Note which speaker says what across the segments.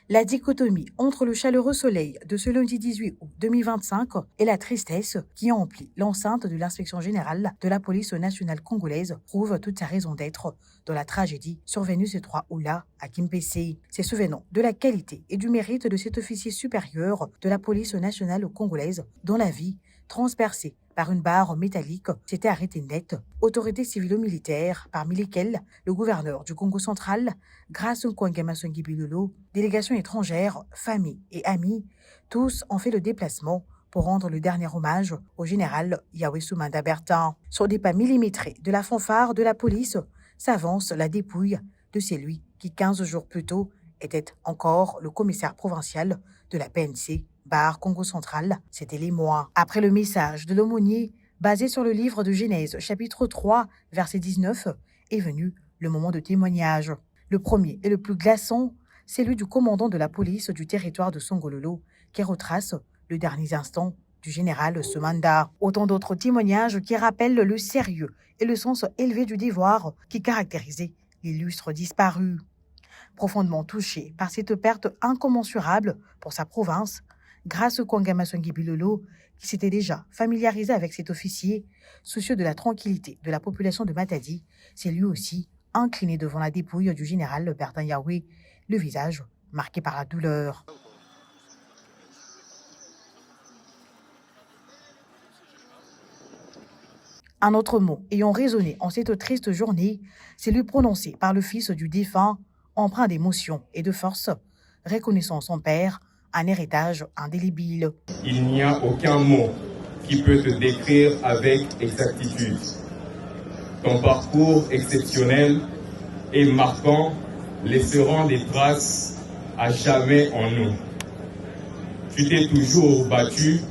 Speaker 1: La dichotomie entre le chaleureux soleil de ce lundi 18 août 2025 et la tristesse qui emplit l'enceinte de l'inspection générale de la police nationale congolaise prouve toute sa raison d'être dans la tragédie survenue ce 3 août-là à Kimpese. C'est souvenant de la qualité et du mérite de cet officier supérieur de la police nationale congolaise dont la vie, transpercée par une barre métallique, s'était arrêtée net. Autorités civilo-militaires, parmi lesquelles le gouverneur du Congo central, Grace Nkwangema Bilolo, délégation étrangère, famille et amis, tous ont fait le déplacement pour rendre le dernier hommage au général Yahweh Soumanda Bertin. Sur des pas millimétrés de la fanfare de la police s'avance la dépouille de celui qui, 15 jours plus tôt, était encore le commissaire provincial de la PNC, Bar Congo Central. C'était les mois. Après le message de l'aumônier, basé sur le livre de Genèse, chapitre 3, verset 19, est venu le moment de témoignage. Le premier et le plus glaçant, celui du commandant de la police du territoire de Songololo, qui retrace le dernier instant du général Soumanda. Autant d'autres témoignages qui rappellent le sérieux et le sens élevé du devoir qui caractérisait l'illustre disparu. Profondément touché par cette perte incommensurable pour sa province, Grace Nkwangema Bilolo, qui s'était déjà familiarisé avec cet officier, soucieux de la tranquillité de la population de Matadi, s'est lui aussi incliné devant la dépouille du général Bertin Yahweh, le visage marqué par la douleur. Un autre mot ayant résonné en cette triste journée, c'est lui prononcé par le fils du défunt, empreint d'émotion et de force, reconnaissant son père un héritage indélébile.
Speaker 2: Il n'y a aucun mot qui peut te décrire avec exactitude. Ton parcours exceptionnel et marquant laisseront des traces à jamais en nous. Tu t'es toujours battu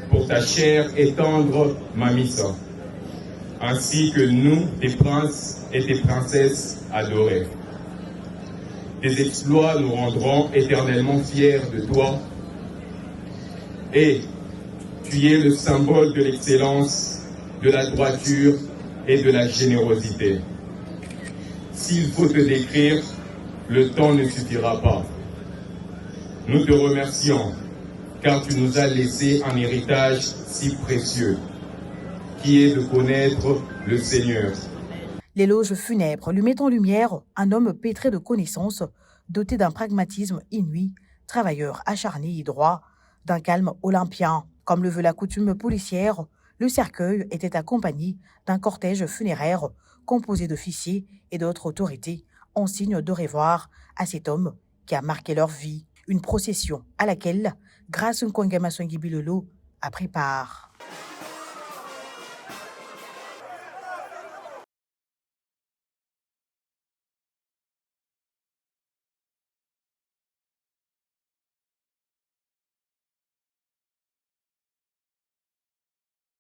Speaker 2: pour ta chère et tendre Mamissa, ainsi que nous, tes princes et tes princesses adorées. Tes exploits nous rendront éternellement fiers de toi et tu es le symbole de l'excellence, de la droiture et de la générosité. S'il faut te décrire, le temps ne suffira pas. Nous te remercions car tu nous as laissé un héritage si précieux, qui est de connaître le Seigneur.
Speaker 1: L'éloge funèbre lui met en lumière un homme pétré de connaissances, doté d'un pragmatisme inouï, travailleur acharné et droit, d'un calme olympien. Comme le veut la coutume policière, le cercueil était accompagné d'un cortège funéraire composé d'officiers et d'autres autorités, en signe de revoir à cet homme qui a marqué leur vie. Une procession à laquelle Grace Nkwangema Bilolo a pris part.